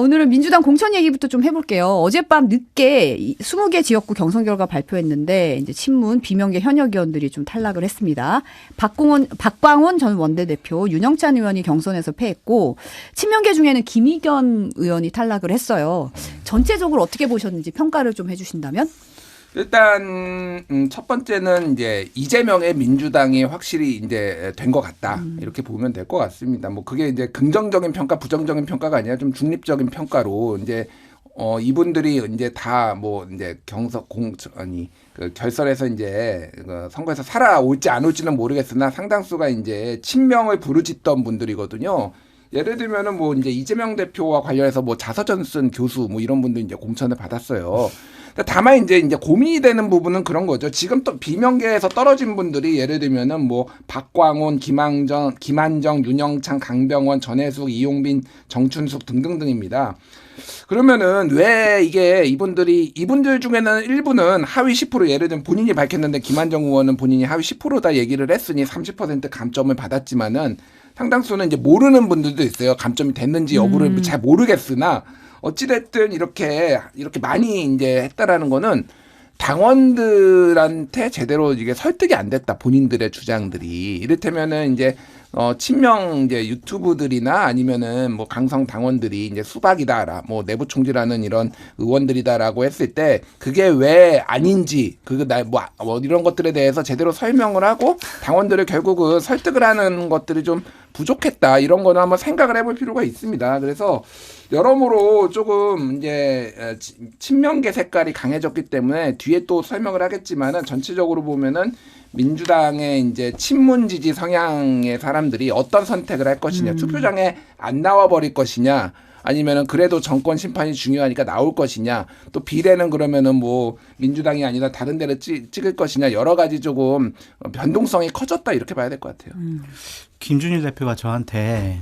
오늘은 민주당 공천 얘기부터 좀 해볼게요. 어젯밤 늦게 20개 지역구 경선 결과 발표했는데 이제 친문 비명계 현역 의원들이 좀 탈락을 했습니다. 박광원 전 원내대표, 윤영찬 의원이 경선에서 패했고 친명계 중에는 김의겸 의원이 탈락을 했어요. 전체적으로 어떻게 보셨는지 평가를 좀 해주신다면? 일단 첫 번째는 이제 이재명의 민주당이 확실히 이제 된 것 같다 이렇게 보면 될 것 같습니다. 뭐 그게 이제 긍정적인 평가, 부정적인 평가가 아니라 좀 중립적인 평가로 이제 이분들이 이제 다 뭐 이제 그 결선에서 이제 선거에서 살아올지 안 올지는 모르겠으나 상당수가 이제 친명을 부르짖던 분들이거든요. 예를 들면은 뭐 이제 이재명 대표와 관련해서 뭐 자서전 쓴 교수 뭐 이런 분들 이제 공천을 받았어요. 다만 이제 고민이 되는 부분은 그런 거죠. 지금 또 비명계에서 떨어진 분들이 예를 들면은 뭐 박광온, 김한정, 윤영찬, 강병원, 전해숙, 이용빈, 정춘숙 등등등입니다. 그러면은 왜 이게 이분들 중에는 일부는 하위 10% 예를 들면 본인이 밝혔는데 김한정 의원은 본인이 하위 10%다 얘기를 했으니 30% 감점을 받았지만은 상당수는 이제 모르는 분들도 있어요. 감점이 됐는지 여부를 잘 모르겠으나 어찌됐든 이렇게 많이 이제 했다라는 거는 당원들한테 제대로 이게 설득이 안 됐다. 본인들의 주장들이. 이를테면은 이제 친명 이제 유튜브들이나 아니면은 뭐 강성 당원들이 이제 수박이다라, 뭐 내부 총질하는 이런 의원들이다라고 했을 때 그게 왜 아닌지 뭐 이런 것들에 대해서 제대로 설명을 하고 당원들을 결국은 설득을 하는 것들이 좀 부족했다. 이런 거는 한번 생각을 해볼 필요가 있습니다. 그래서 여러모로 조금 이제 친명계 색깔이 강해졌기 때문에 뒤에 또 설명을 하겠지만은 전체적으로 보면은 민주당의 이제 친문 지지 성향의 사람들이 어떤 선택을 할 것이냐, 투표장에 안 나와 버릴 것이냐, 아니면은 그래도 정권 심판이 중요하니까 나올 것이냐, 또 비례는 그러면은 뭐 민주당이 아니라 다른 데를 찍을 것이냐, 여러 가지 조금 변동성이 커졌다 이렇게 봐야 될 것 같아요. 김준일 대표가 저한테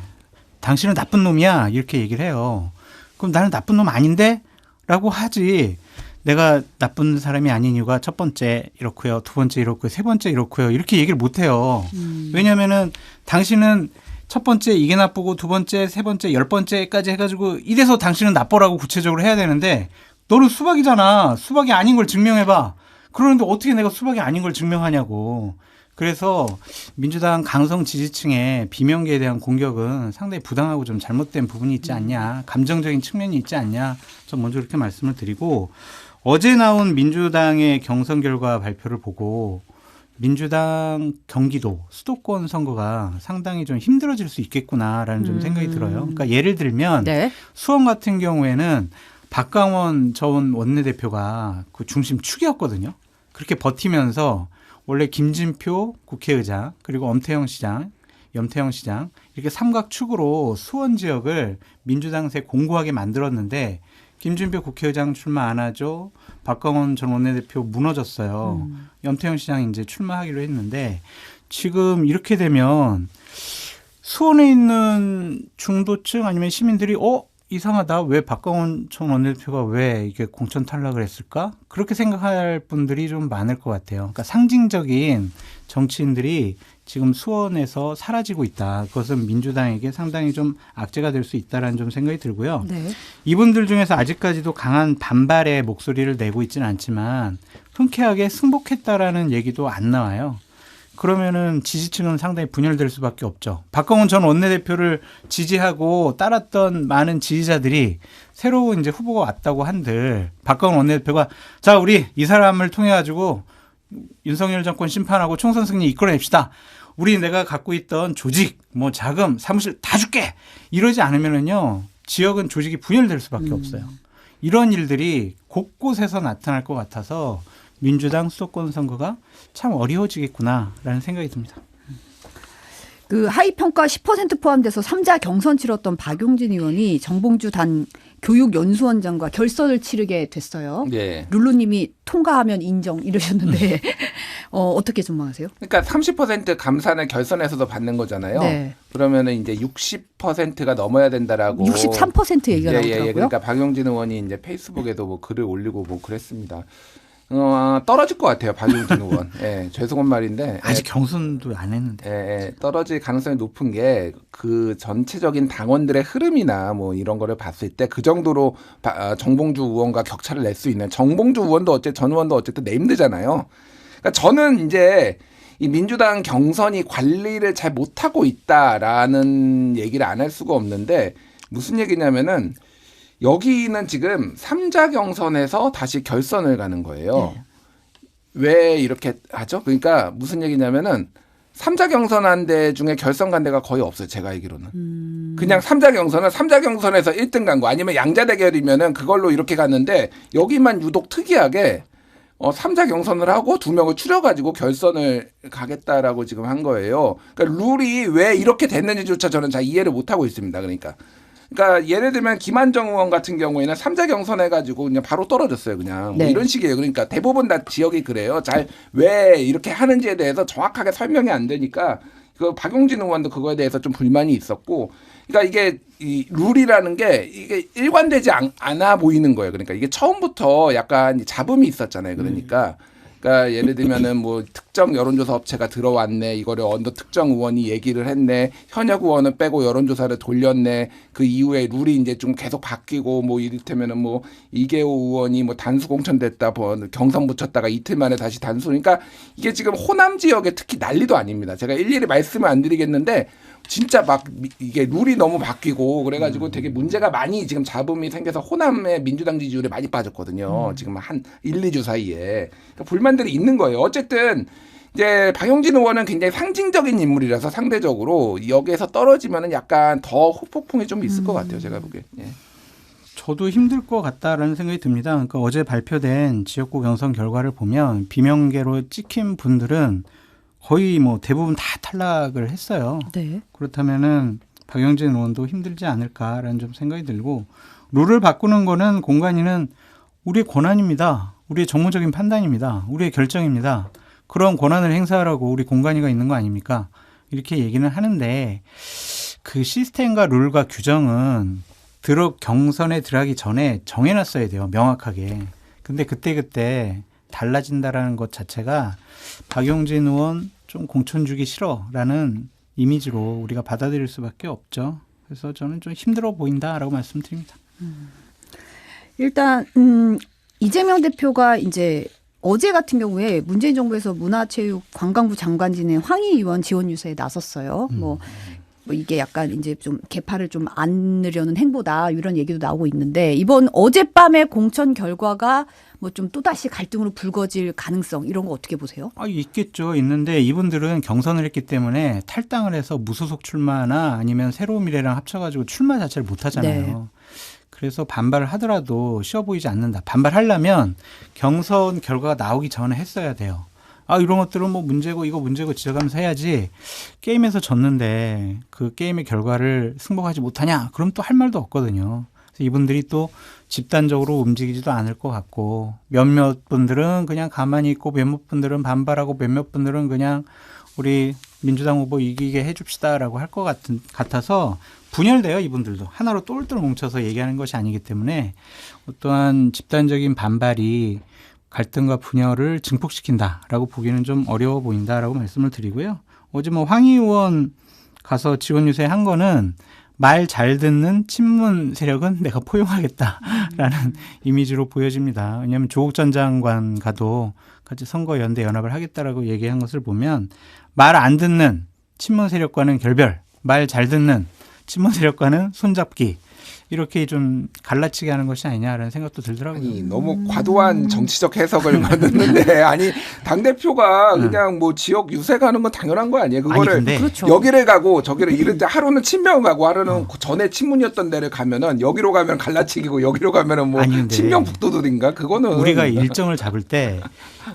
당신은 나쁜 놈이야 이렇게 얘기를 해요. 그럼 나는 나쁜 놈 아닌데? 라고 하지. 내가 나쁜 사람이 아닌 이유가 첫 번째 이렇고요. 두 번째 이렇고요. 세 번째 이렇고요. 이렇게 얘기를 못 해요. 왜냐하면은 당신은 첫 번째 이게 나쁘고 두 번째, 세 번째, 10번째까지 해가지고 이래서 당신은 나쁘라고 구체적으로 해야 되는데 너는 수박이잖아. 수박이 아닌 걸 증명해봐. 그러는데 어떻게 내가 수박이 아닌 걸 증명하냐고. 그래서 민주당 강성 지지층의 비명계에 대한 공격은 상당히 부당하고 좀 잘못된 부분이 있지 않냐. 감정적인 측면이 있지 않냐. 전 먼저 그렇게 말씀을 드리고 어제 나온 민주당의 경선 결과 발표를 보고 민주당 경기도 수도권 선거가 상당히 좀 힘들어질 수 있겠구나라는 좀 생각이 들어요. 그러니까 예를 들면 네. 수원 같은 경우에는 박광원 전 원내대표가 그 중심 축이었거든요. 그렇게 버티면서 원래 김진표 국회의장 그리고 염태영 시장 이렇게 삼각축으로 수원 지역을 민주당세 공고하게 만들었는데 김진표 국회의장 출마 안 하죠. 박광원 전 원내대표 무너졌어요. 염태영 시장이 이제 출마하기로 했는데 지금 이렇게 되면 수원에 있는 중도층 아니면 시민들이 이상하다. 왜 박광원 전 원내대표가 왜 이게 공천 탈락을 했을까? 그렇게 생각할 분들이 좀 많을 것 같아요. 그러니까 상징적인 정치인들이 지금 수원에서 사라지고 있다. 그것은 민주당에게 상당히 좀 악재가 될 수 있다라는 좀 생각이 들고요. 네. 이분들 중에서 아직까지도 강한 반발의 목소리를 내고 있지는 않지만 흔쾌하게 승복했다라는 얘기도 안 나와요. 그러면은 지지층은 상당히 분열될 수밖에 없죠. 박광원 전 원내대표를 지지하고 따랐던 많은 지지자들이 새로운 이제 후보가 왔다고 한들 박광원 원내대표가 자 우리 이 사람을 통해 가지고 윤석열 정권 심판하고 총선 승리 이끌어냅시다. 우리 내가 갖고 있던 조직, 뭐 자금, 사무실 다 줄게. 이러지 않으면은요 지역은 조직이 분열될 수밖에 없어요. 이런 일들이 곳곳에서 나타날 것 같아서. 민주당 수도권 선거가 참 어려워지겠구나라는 생각이 듭니다. 그 하위평가 10% 포함돼서 3자 경선 치렀던 박용진 의원이 정봉주 단 교육연수원장과 결선을 치르게 됐어요. 네. 룰루님이 통과하면 인정 이러셨는데 어떻게 전망하세요? 그러니까 30% 감산을 결선에서도 받는 거잖아요. 네. 그러면은 이제 60%가 넘어야 된다라고. 63% 얘기가 나오더라고요. 그러니까 박용진 의원이 이제 페이스북에도 뭐 글을 올리고 뭐 그랬습니다. 떨어질 것 같아요. 박용진 의원. 예, 죄송한 말인데 아직 경선도 안 했는데. 떨어질 가능성이 높은 게 그 전체적인 당원들의 흐름이나 뭐 이런 거를 봤을 때 그 정도로 정봉주 의원과 격차를 낼 수 있는 정봉주 의원도 전 의원도 어쨌든 네임드잖아요. 그러니까 저는 이제 이 민주당 경선이 관리를 잘 못하고 있다라는 얘기를 안 할 수가 없는데 무슨 얘기냐면은 여기는 지금 3자 경선에서 다시 결선을 가는 거예요. 네. 왜 이렇게 하죠? 그러니까 무슨 얘기냐면은 3자 경선한 데 중에 결선 간 데가 거의 없어요. 제가 알기로는. 그냥 3자 경선은 3자 경선에서 1등 간 거 아니면 양자 대결이면은 그걸로 이렇게 갔는데 여기만 유독 특이하게 3자 경선을 하고 2명을 추려가지고 결선을 가겠다라고 지금 한 거예요. 그러니까 룰이 왜 이렇게 됐는지조차 저는 잘 이해를 못하고 있습니다. 그러니까 예를 들면 김한정 의원 같은 경우에는 3자 경선 해가지고 그냥 바로 떨어졌어요. 그냥 뭐 네. 이런 식이에요. 그러니까 대부분 다 지역이 그래요. 잘 왜 이렇게 하는지에 대해서 정확하게 설명이 안 되니까 그 박용진 의원도 그거에 대해서 좀 불만이 있었고, 그러니까 이게 이 룰이라는 게 이게 일관되지 않아 보이는 거예요. 그러니까 이게 처음부터 약간 잡음이 있었잖아요. 그러니까 예를 들면은 뭐 특정 여론조사 업체가 들어왔네, 이거를 어느 특정 의원이 얘기를 했네, 현역 의원은 빼고 여론조사를 돌렸네, 그 이후에 룰이 이제 좀 계속 바뀌고 뭐 이를테면은 뭐 이계호 의원이 뭐 단수 공천됐다, 뭐 경선 붙였다가 이틀 만에 다시 단수. 그러니까 이게 지금 호남 지역에 특히 난리도 아닙니다. 제가 일일이 말씀을 안 드리겠는데 진짜 막 이게 룰이 너무 바뀌고 그래가지고 되게 문제가 많이 지금 잡음이 생겨서 호남의 민주당 지지율이 많이 빠졌거든요. 지금 한 1, 2주 사이에. 그러니까 불만들이 있는 거예요. 어쨌든 이제 박용진 의원은 굉장히 상징적인 인물이라서 상대적으로 여기에서 떨어지면은 약간 더 후폭풍이 좀 있을 것 같아요. 제가 보기엔. 예. 저도 힘들 것 같다라는 생각이 듭니다. 그러니까 어제 발표된 지역구 경선 결과를 보면 비명계로 찍힌 분들은 거의 뭐 대부분 다 탈락을 했어요. 네. 그렇다면은 박용진 의원도 힘들지 않을까라는 좀 생각이 들고, 룰을 바꾸는 거는 공관위는 우리의 권한입니다. 우리의 정무적인 판단입니다. 우리의 결정입니다. 그런 권한을 행사하라고 우리 공관위가 있는 거 아닙니까? 이렇게 얘기는 하는데 그 시스템과 룰과 규정은 경선에 들어가기 전에 정해놨어야 돼요. 명확하게. 근데 그때 달라진다라는 것 자체가 박용진 의원 좀 공천 주기 싫어라는 이미지로 우리가 받아들일 수밖에 없죠. 그래서 저는 좀 힘들어 보인다라고 말씀드립니다. 일단 이재명 대표가 이제 어제 같은 경우에 문재인 정부에서 문화체육관광부 장관 지낸 황희 의원 지원 유세에 나섰어요. 뭐 이게 약간 이제 좀 개파를 좀 안으려는 행보다 이런 얘기도 나오고 있는데, 이번 어젯밤의 공천 결과가 뭐 좀 또다시 갈등으로 불거질 가능성 이런 거 어떻게 보세요? 있겠죠. 있는데 이분들은 경선을 했기 때문에 탈당을 해서 무소속 출마나 아니면 새로운 미래랑 합쳐가지고 출마 자체를 못 하잖아요. 네. 그래서 반발을 하더라도 쉬워 보이지 않는다. 반발하려면 경선 결과가 나오기 전에 했어야 돼요. 이런 것들은 뭐 문제고 이거 문제고 지적하면서 해야지, 게임에서 졌는데 그 게임의 결과를 승복하지 못하냐? 그럼 또 할 말도 없거든요. 그래서 이분들이 또 집단적으로 움직이지도 않을 것 같고, 몇몇 분들은 그냥 가만히 있고 몇몇 분들은 반발하고 몇몇 분들은 그냥 우리 민주당 후보 이기게 해줍시다라고 할 것 같아서 분열돼요. 이분들도 하나로 똘똘 뭉쳐서 얘기하는 것이 아니기 때문에 어떠한 집단적인 반발이 갈등과 분열을 증폭시킨다라고 보기는 좀 어려워 보인다라고 말씀을 드리고요. 어제 뭐 황희 의원 가서 지원 유세한 거는 말 잘 듣는 친문 세력은 내가 포용하겠다라는 이미지로 보여집니다. 왜냐하면 조국 전 장관과도 같이 선거 연대 연합을 하겠다라고 얘기한 것을 보면 말 안 듣는 친문 세력과는 결별, 말 잘 듣는 친문 세력과는 손잡기, 이렇게 좀 갈라치게 하는 것이 아니냐라는 생각도 들더라고요. 아니, 너무 과도한 정치적 해석을 받는데 아니 당대표가 그냥 뭐 지역 유세 가는 건 당연한 거 아니에요? 그거를 근데 그렇죠. 여기를 가고 저기를 이럴 때 하루는 친명 가고 하루는 전에 친문이었던 데를 가면은 여기로 가면 갈라치기고 여기로 가면은 뭐 근데 친명 북도들인가? 그거는 우리가 일정을 잡을 때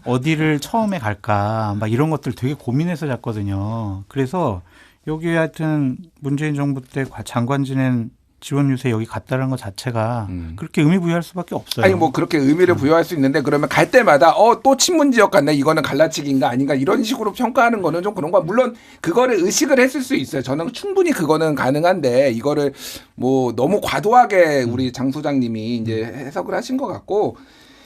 어디를 처음에 갈까 막 이런 것들 되게 고민해서 잡거든요. 그래서 여기 하여튼 문재인 정부 때 장관 지낸 지원 유세 여기 갔다는 것 자체가 그렇게 의미 부여할 수밖에 없어요. 아니 뭐 그렇게 의미를 부여할 수 있는데 그러면 갈 때마다 또 친문 지역 갔네, 이거는 갈라치기인가 아닌가 이런 식으로 평가하는 거는 좀 그런 거. 물론 그거를 의식을 했을 수 있어요. 저는 충분히 그거는 가능한데 이거를 뭐 너무 과도하게 우리 장 소장님이 이제 해석을 하신 것 같고,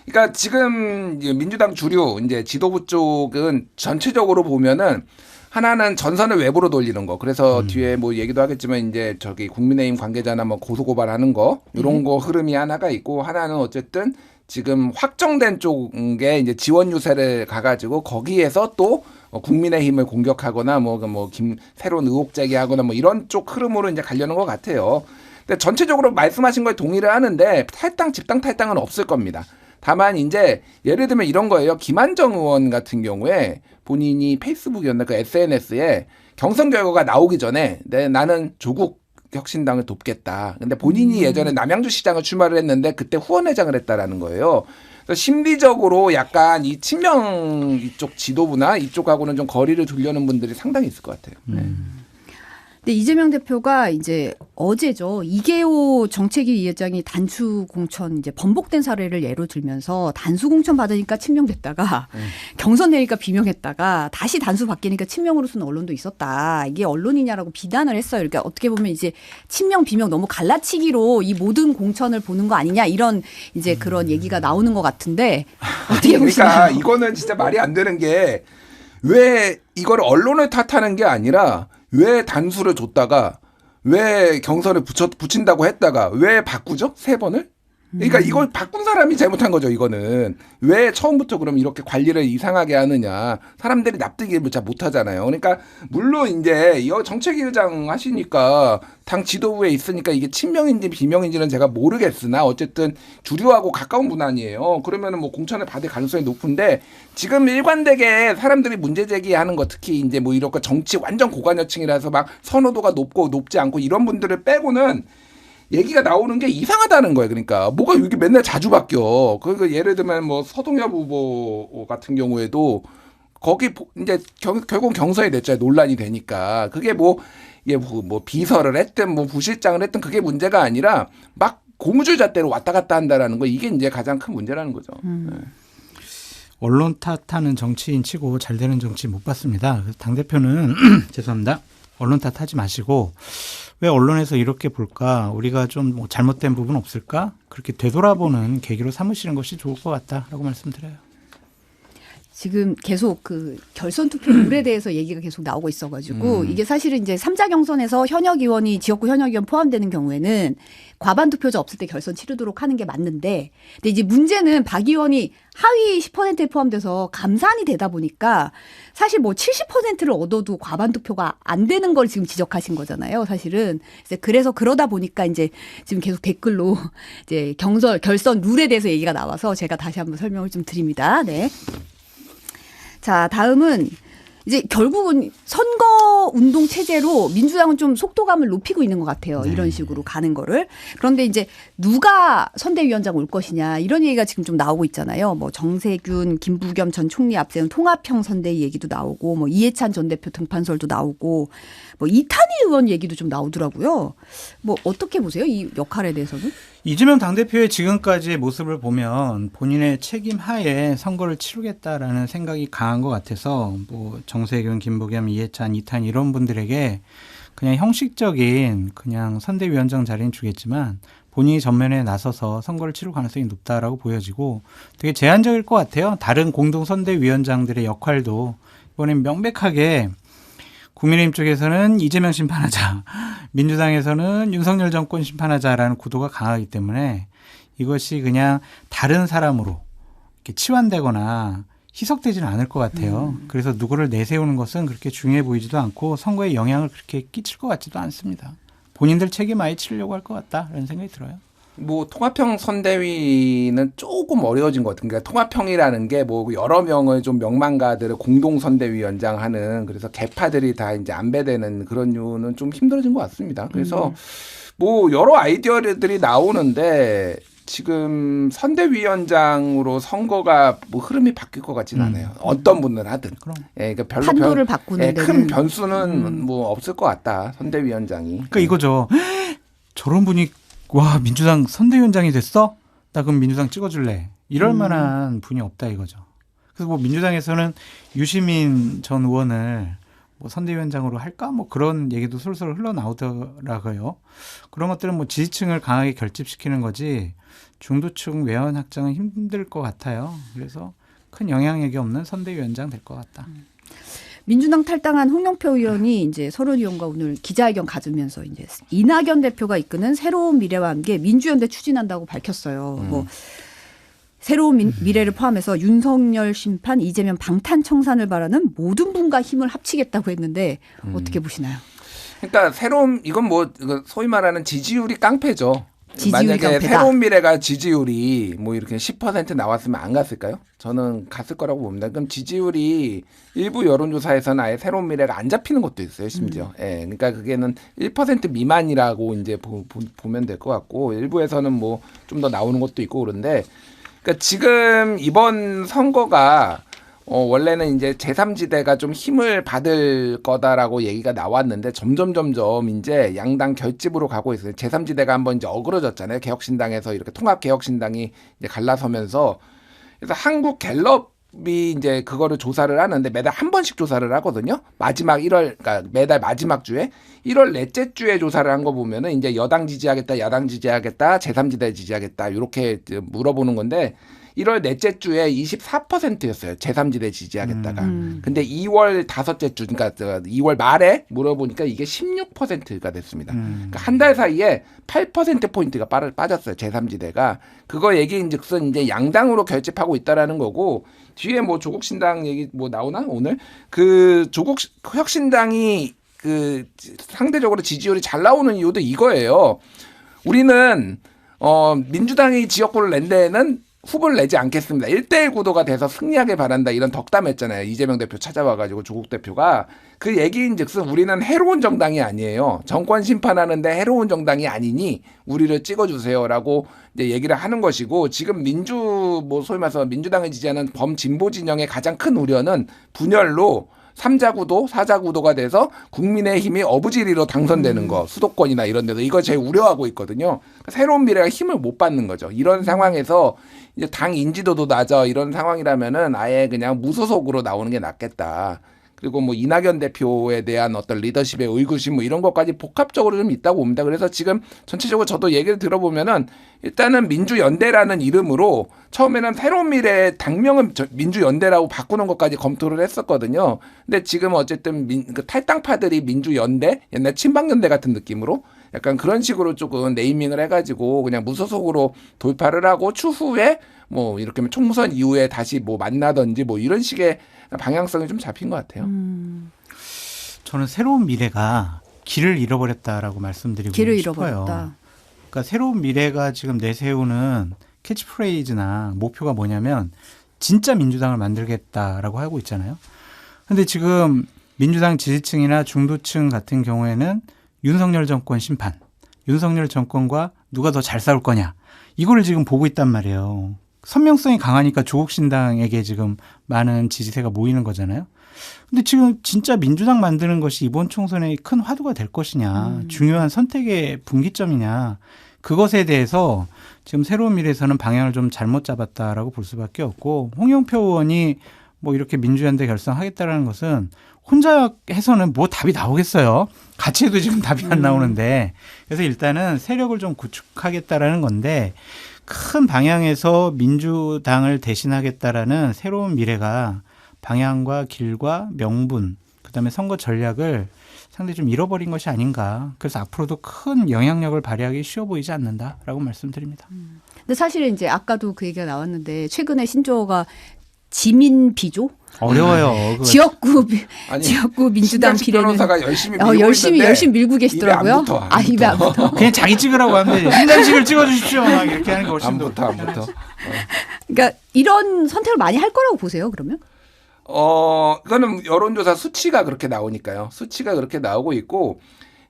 그러니까 지금 이제 민주당 주류 이제 지도부 쪽은 전체적으로 보면은 하나는 전선을 외부로 돌리는 거. 그래서 뒤에 뭐 얘기도 하겠지만 이제 저기 국민의힘 관계자나 뭐 고소고발하는 거 이런 거 흐름이 하나가 있고 하나는 어쨌든 지금 확정된 쪽에 이제 지원 유세를 가가지고 거기에서 또 국민의힘을 공격하거나 새로운 의혹 제기하거나 뭐 이런 쪽 흐름으로 이제 가려는 것 같아요. 근데 전체적으로 말씀하신 거에 동의를 하는데 집단 탈당은 없을 겁니다. 다만 이제 예를 들면 이런 거예요. 김한정 의원 같은 경우에 본인이 페이스북이었나 그 SNS에 경선 결과가 나오기 전에 나는 조국 혁신당을 돕겠다. 근데 본인이 예전에 남양주 시장을 출마를 했는데 그때 후원회장을 했다라는 거예요. 그래서 심리적으로 약간 이 친명 이쪽 지도부나 이쪽하고는 좀 거리를 두려는 분들이 상당히 있을 것 같아요. 네. 근데 이재명 대표가 이제 어제죠. 이계호 정책위 위원장이 단수 공천 이제 번복된 사례를 예로 들면서 단수 공천 받으니까 친명됐다가 경선 내니까 비명했다가 다시 단수 바뀌니까 친명으로 쓰는 언론도 있었다. 이게 언론이냐라고 비난을 했어요. 그러니까 어떻게 보면 이제 친명 비명 너무 갈라치기로 이 모든 공천을 보는 거 아니냐 이런 이제 그런 얘기가 나오는 것 같은데 어떻게 보시나요? 그러니까 이거는 진짜 말이 안 되는 게 왜 이걸 언론을 탓하는 게 아니라 왜 단수를 줬다가 왜 경선을 붙인다고 했다가 왜 바꾸죠? 3번을? 그러니까 이걸 바꾼 사람이 잘못한 거죠, 이거는. 왜 처음부터 그럼 이렇게 관리를 이상하게 하느냐. 사람들이 납득을 잘 못하잖아요. 그러니까 물론 이제 이 정책위 의장 하시니까 당 지도부에 있으니까 이게 친명인지 비명인지는 제가 모르겠으나 어쨌든 주류하고 가까운 분 아니에요. 그러면은 뭐 공천을 받을 가능성이 높은데 지금 일관되게 사람들이 문제 제기하는 거 특히 이제 뭐 이렇게 정치 완전 고관여층이라서 막 선호도가 높고 높지 않고 이런 분들을 빼고는 얘기가 나오는 게 이상하다는 거예요. 그러니까 뭐가 이렇게 맨날 자주 바뀌어. 그러니까 예를 들면 뭐 서동엽 후보 같은 경우에도 거기 이제 결국 경선이 됐잖아요. 논란이 되니까 그게 뭐 비서를 했든 뭐 부실장을 했든 그게 문제가 아니라 막 고무줄잣대로 왔다 갔다 한다라는 거 이게 이제 가장 큰 문제라는 거죠. 네. 언론 탓하는 정치인 치고 잘 되는 정치 못 봤습니다. 그래서 당대표는 죄송합니다. 언론 탓하지 마시고 왜 언론에서 이렇게 볼까? 우리가 좀 뭐 잘못된 부분 없을까? 그렇게 되돌아보는 계기로 삼으시는 것이 좋을 것 같다라고 말씀드려요. 지금 계속 그 결선 투표 룰에 대해서 얘기가 계속 나오고 있어가지고 이게 사실은 이제 3자 경선에서 현역 의원이 지역구 현역 의원 포함되는 경우에는 과반 투표자 없을 때 결선 치르도록 하는 게 맞는데 근데 이제 문제는 박 의원이 하위 10%에 포함돼서 감산이 되다 보니까 사실 뭐 70%를 얻어도 과반 투표가 안 되는 걸 지금 지적하신 거잖아요. 사실은 그래서 그러다 보니까 이제 지금 계속 댓글로 이제 결선 룰에 대해서 얘기가 나와서 제가 다시 한번 설명을 좀 드립니다. 네. 자, 다음은 이제 결국은 선거 운동 체제로 민주당은 좀 속도감을 높이고 있는 것 같아요. 네. 이런 식으로 가는 거를. 그런데 이제 누가 선대위원장 올 것이냐 이런 얘기가 지금 좀 나오고 있잖아요. 뭐 정세균, 김부겸 전 총리 앞세운 통합형 선대위 얘기도 나오고 뭐 이해찬 전 대표 등판설도 나오고 뭐 이탄희 의원 얘기도 좀 나오더라고요. 뭐 어떻게 보세요? 이 역할에 대해서는? 이재명 당대표의 지금까지의 모습을 보면 본인의 책임 하에 선거를 치르겠다라는 생각이 강한 것 같아서 뭐 정세균, 김부겸, 이해찬, 이탄 이런 분들에게 그냥 형식적인 그냥 선대위원장 자리는 주겠지만 본인이 전면에 나서서 선거를 치를 가능성이 높다라고 보여지고 되게 제한적일 것 같아요. 다른 공동 선대위원장들의 역할도 이번엔 명백하게 국민의힘 쪽에서는 이재명 심판하자, 민주당에서는 윤석열 정권 심판하자라는 구도가 강하기 때문에 이것이 그냥 다른 사람으로 이렇게 치환되거나 희석되지는 않을 것 같아요. 그래서 누구를 내세우는 것은 그렇게 중요해 보이지도 않고 선거에 영향을 그렇게 끼칠 것 같지도 않습니다. 본인들 책임 아예 치려고 할 것 같다라는 생각이 들어요. 뭐 통합형 선대위는 조금 어려워진 것 같은 게 통합형이라는 게 뭐 여러 명을 좀 명망가들을 공동 선대위원장 하는 그래서 개파들이 다 이제 안배되는 그런 이유는 좀 힘들어진 것 같습니다. 그래서 뭐 여러 아이디어들이 나오는데 지금 선대위원장으로 선거가 뭐 흐름이 바뀔 것 같지는 않아요. 어떤 분을 하든. 그럼. 예, 그러니까 별로 판도를 바꾸는 데는 큰 변수는 뭐 없을 것 같다. 선대위원장이. 그러니까 이거죠. 저런 분이 와 민주당 선대위원장이 됐어? 나 그럼 민주당 찍어줄래? 이럴 만한 분이 없다 이거죠. 그래서 뭐 민주당에서는 유시민 전 의원을 뭐 선대위원장으로 할까? 뭐 그런 얘기도 솔솔 흘러나오더라고요. 그런 것들은 뭐 지지층을 강하게 결집시키는 거지 중도층 외연 확장은 힘들 것 같아요. 그래서 큰 영향력이 없는 선대위원장 될 것 같다. 민주당 탈당한 홍영표 의원이 이제 서른 의원과 오늘 기자회견 가지면서 이제 이낙연 대표가 이끄는 새로운 미래와 함께 민주연대 추진한다고 밝혔어요. 뭐 새로운 미래를 포함해서 윤석열 심판, 이재명 방탄 청산을 바라는 모든 분과 힘을 합치겠다고 했는데 어떻게 보시나요? 그러니까 새로운 이건 뭐 소위 말하는 지지율이 깡패죠. 지지율이 만약에 깡패다. 새로운 미래가 지지율이 뭐 이렇게 10% 나왔으면 안 갔을까요? 저는 갔을 거라고 봅니다. 그럼 지지율이 일부 여론조사에서는 아예 새로운 미래가 안 잡히는 것도 있어요, 심지어. 예, 그러니까 그게는 1% 미만이라고 이제 보면 될 것 같고 일부에서는 뭐 좀 더 나오는 것도 있고 그런데. 그러니까 지금 이번 선거가 원래는 이제 제3지대가 좀 힘을 받을 거다라고 얘기가 나왔는데 점점 이제 양당 결집으로 가고 있어요. 제3지대가 한번 이제 어그러졌잖아요. 개혁신당에서 이렇게 통합개혁신당이 이제 갈라서면서 그래서 한국 갤럽이 이제 그거를 조사를 하는데 매달 한 번씩 조사를 하거든요. 마지막 1월, 그러니까 매달 마지막 주에 1월 넷째 주에 조사를 한 거 보면은 이제 여당 지지하겠다, 야당 지지하겠다, 제3지대 지지하겠다 이렇게 물어보는 건데 1월 넷째 주에 24%였어요. 제3지대 지지하겠다가. 근데 2월 다섯째 주, 그러니까 2월 말에 물어보니까 이게 16%가 됐습니다. 그러니까 한 달 사이에 8%포인트가 빠졌어요. 제3지대가. 그거 얘기인즉슨 이제 양당으로 결집하고 있다라는 거고 뒤에 뭐 조국신당 얘기 뭐 나오나 오늘? 그 조국혁신당이 그 상대적으로 지지율이 잘 나오는 이유도 이거예요. 우리는 민주당이 지역구를 낸 데에는 후보를 내지 않겠습니다. 1대1 구도가 돼서 승리하길 바란다 이런 덕담했잖아요. 이재명 대표 찾아와가지고 조국 대표가 그 얘기인즉슨 우리는 해로운 정당이 아니에요. 정권 심판하는데 해로운 정당이 아니니 우리를 찍어주세요라고 이제 얘기를 하는 것이고 지금 뭐 소위 말해서 민주당을 지지하는 범진보 진영의 가장 큰 우려는 분열로 3자 구도, 4자 구도가 돼서 국민의힘이 어부지리로 당선되는 거, 수도권이나 이런 데서 이걸 제일 우려하고 있거든요. 새로운 미래가 힘을 못 받는 거죠. 이런 상황에서 이제 당 인지도도 낮아 이런 상황이라면은 아예 그냥 무소속으로 나오는 게 낫겠다. 그리고 뭐 이낙연 대표에 대한 어떤 리더십의 의구심 뭐 이런 것까지 복합적으로 좀 있다고 봅니다. 그래서 지금 전체적으로 저도 얘기를 들어보면은 일단은 민주연대라는 이름으로 처음에는 새로운 미래 당명은 민주연대라고 바꾸는 것까지 검토를 했었거든요. 근데 지금 어쨌든 그 탈당파들이 민주연대, 옛날 친박연대 같은 느낌으로 약간 그런 식으로 조금 네이밍을 해가지고 그냥 무소속으로 돌파를 하고 추후에 뭐 이렇게 총선 이후에 다시 뭐 만나든지 뭐 이런 식의 방향성이 좀 잡힌 것 같아요. 저는 새로운 미래가 길을 잃어버렸다라고 말씀드리고 길을 싶어요. 잃어버렸다. 그러니까 새로운 미래가 지금 내세우는 캐치프레이즈나 목표가 뭐냐면 진짜 민주당을 만들겠다라고 하고 있잖아요. 근데 지금 민주당 지지층이나 중도층 같은 경우에는 윤석열 정권 심판, 윤석열 정권과 누가 더 잘 싸울 거냐 이거를 지금 보고 있단 말이에요. 선명성이 강하니까 조국신당에게 지금 많은 지지세가 모이는 거잖아요. 근데 지금 진짜 민주당 만드는 것이 이번 총선의 큰 화두가 될 것이냐, 중요한 선택의 분기점이냐, 그것에 대해서 지금 새로운 미래에서는 방향을 좀 잘못 잡았다라고 볼 수밖에 없고, 홍영표 의원이 뭐 이렇게 민주연대 결성하겠다라는 것은 혼자 해서는 뭐 답이 나오겠어요. 같이 해도 지금 답이 안 나오는데. 그래서 일단은 세력을 좀 구축하겠다라는 건데 큰 방향에서 민주당을 대신하겠다라는 새로운 미래가 방향과 길과 명분, 그다음에 선거 전략을 상당히 좀 잃어버린 것이 아닌가. 그래서 앞으로도 큰 영향력을 발휘하기 쉬워 보이지 않는다라고 말씀드립니다. 근데 사실은 이제 아까도 그 얘기가 나왔는데 최근에 신조어가 지민 비조? 어려워요. 지역구 민주당 신장식 비례는 변호사가 열심히 밀고 열심히 밀고 계시더라고요. 입에 안 붙어. 아, 입에 안 붙어. 그냥 자기 찍으라고 하면 현장식을 찍어주십시오. 막 이렇게 하는 게 훨씬 안 더 붙어, 안 붙어. 그러니까 이런 선택을 많이 할 거라고 보세요, 그러면? 그거는 여론조사 수치가 그렇게 나오니까요. 수치가 그렇게 나오고 있고,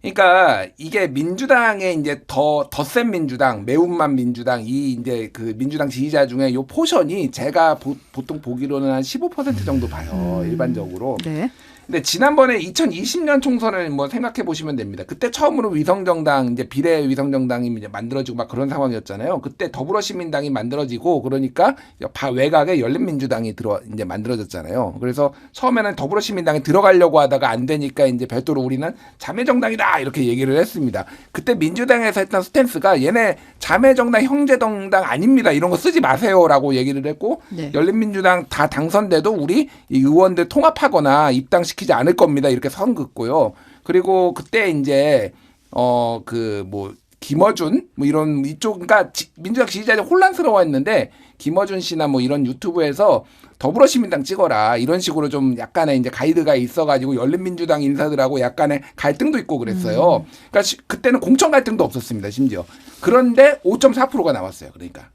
그러니까 이게 민주당의 이제 더 센 민주당, 매운맛 민주당, 이 이제 그 민주당 지지자 중에 요 포션이 제가 보통 보기로는 한 15% 정도 봐요, 일반적으로. 네. 근데 지난번에 2020년 총선을 뭐 생각해 보시면 됩니다. 그때 처음으로 위성정당 이제 비례 위성정당이 이제 만들어지고 막 그런 상황이었잖아요. 그때 더불어시민당이 만들어지고 그러니까 외곽에 열린민주당이 이제 만들어졌잖아요. 그래서 처음에는 더불어시민당이 들어가려고 하다가 안 되니까 이제 별도로 우리는 자매정당이다 이렇게 얘기를 했습니다. 그때 민주당에서 했던 스탠스가 얘네 자매정당 형제정당 아닙니다. 이런 거 쓰지 마세요라고 얘기를 했고 네. 열린민주당 다 당선돼도 우리 이 의원들 통합하거나 입당시키지 않을 겁니다. 이렇게 선 긋고요. 그리고 그때 이제 김어준 뭐 이런 이쪽 그러니까 민주당 지지자들이 혼란스러워했는데 김어준 씨나 뭐 이런 유튜브에서 더불어시민당 찍어라 이런 식으로 좀 약간의 이제 가이드가 있어가지고 열린민주당 인사들하고 약간의 갈등도 있고 그랬어요. 그러니까 그때는 공천 갈등도 없었습니다. 심지어 그런데 5.4%가 나왔어요. 그러니까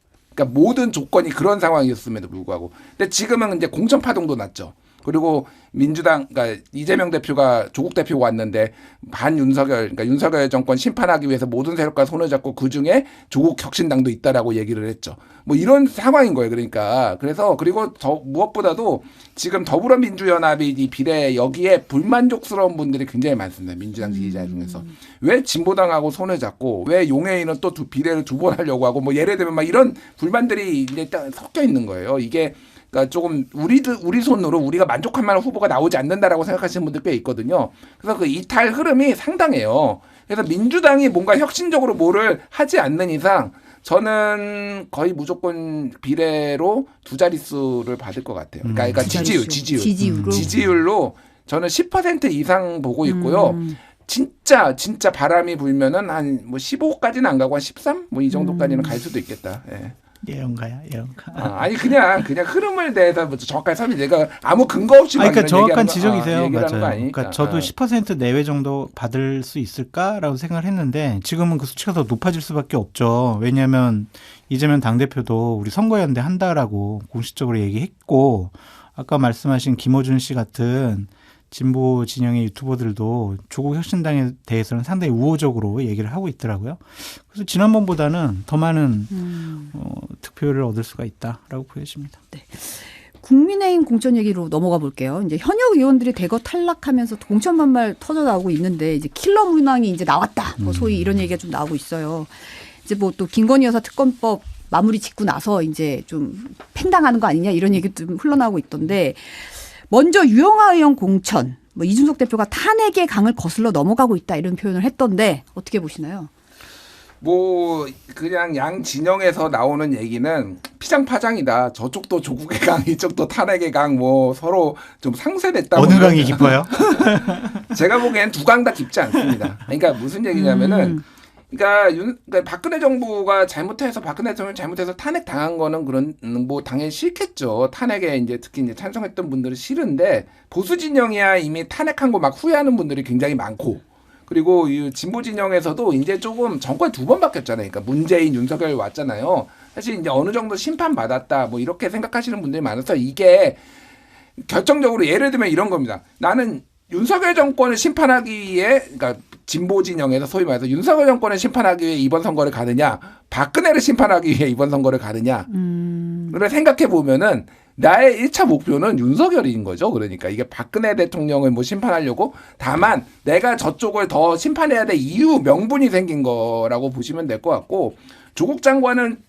모든 조건이 그런 상황이었음에도 불구하고 근데 지금은 이제 공천 파동도 났죠. 그리고 민주당, 그러니까 이재명 대표가 조국 대표가 왔는데 그러니까 윤석열 정권 심판하기 위해서 모든 세력과 손을 잡고 그 중에 조국 혁신당도 있다라고 얘기를 했죠. 뭐 이런 상황인 거예요. 그러니까 그리고 무엇보다도 지금 더불어민주연합이 이 비례 여기에 불만족스러운 분들이 굉장히 많습니다. 민주당 지지자 중에서 왜 진보당하고 손을 잡고 왜 용해인은 또 비례를 2번 하려고 하고 뭐 예를 들면 막 이런 불만들이 이제 섞여 있는 거예요. 이게 그러니까 조금 우리 손으로 우리가 만족할 만한 후보가 나오지 않는다라고 생각하시는 분들 꽤 있거든요. 그래서 그 이탈 흐름이 상당해요. 그래서 민주당이 뭔가 혁신적으로 뭐를 하지 않는 이상 저는 거의 무조건 비례로 2자릿수를 받을 것 같아요. 그러니까 지지율로 저는 10% 이상 보고 있고요. 진짜 바람이 불면은 한 뭐 15까지는 안 가고 한 13? 뭐 이 정도까지는 갈 수도 있겠다. 예. 예언가야, 예언가. 아니 그냥 흐름을 대해서 뭐 정확하게 설명 내가 아무 근거 없이 그러니까 정확한 지적이세요. 맞아요. 그러니까 저도 10% 내외 정도 받을 수 있을까라고 생각을 했는데 지금은 그 수치가 더 높아질 수밖에 없죠. 왜냐하면 이재명 당대표도 우리 선거연대 한다라고 공식적으로 얘기했고 아까 말씀하신 김어준 씨 같은 진보 진영의 유튜버들도 조국 혁신당에 대해서는 상당히 우호적으로 얘기를 하고 있더라고요. 그래서 지난번보다는 더 많은 득표를 얻을 수가 있다라고 보여집니다. 네. 국민의힘 공천 얘기로 넘어가 볼게요. 이제 현역 의원들이 대거 탈락하면서 공천 반발 터져 나오고 있는데 이제 킬러 문항이 이제 나왔다. 뭐 소위 이런 얘기가 좀 나오고 있어요. 이제 뭐 또 김건희 여사 특검법 마무리 짓고 나서 이제 좀 팽당하는 거 아니냐 이런 얘기 좀 흘러나오고 있던데. 먼저 유영하 의원 공천, 뭐 이준석 대표가 탄핵의 강을 거슬러 넘어가고 있다 이런 표현을 했던데 어떻게 보시나요? 뭐 그냥 양 진영에서 나오는 얘기는 피장파장이다. 저쪽도 조국의 강, 이쪽도 탄핵의 강, 뭐 서로 좀 상쇄됐다. 어느 강이 깊어요? 제가 보기엔 두 강 다 깊지 않습니다. 그러니까 무슨 얘기냐면은. 그러니까 박근혜 정부가 잘못해서 박근혜 대통령이 잘못해서 탄핵 당한 거는 그런 뭐 당연히 싫겠죠. 탄핵에 이제 특히 이제 찬성했던 분들은 싫은데 보수 진영이야 이미 탄핵한 거 막 후회하는 분들이 굉장히 많고 그리고 이 진보 진영에서도 이제 조금 정권 2번 바뀌었잖아요. 그러니까 문재인, 윤석열 왔잖아요. 사실 이제 어느 정도 심판 받았다 뭐 이렇게 생각하시는 분들이 많아서 이게 결정적으로 예를 들면 이런 겁니다. 나는 윤석열 정권을 심판하기 위해 그러니까 진보 진영에서 소위 말해서 윤석열 정권을 심판하기 위해 이번 선거를 가느냐 박근혜를 심판하기 위해 이번 선거를 가느냐 를 생각해 보면은 나의 1차 목표는 윤석열인 거죠. 그러니까 이게 박근혜 대통령을 뭐 심판하려고 다만 내가 저쪽을 더 심판해야 될 이유 명분이 생긴 거라고 보시면 될 것 같고 조국 장관은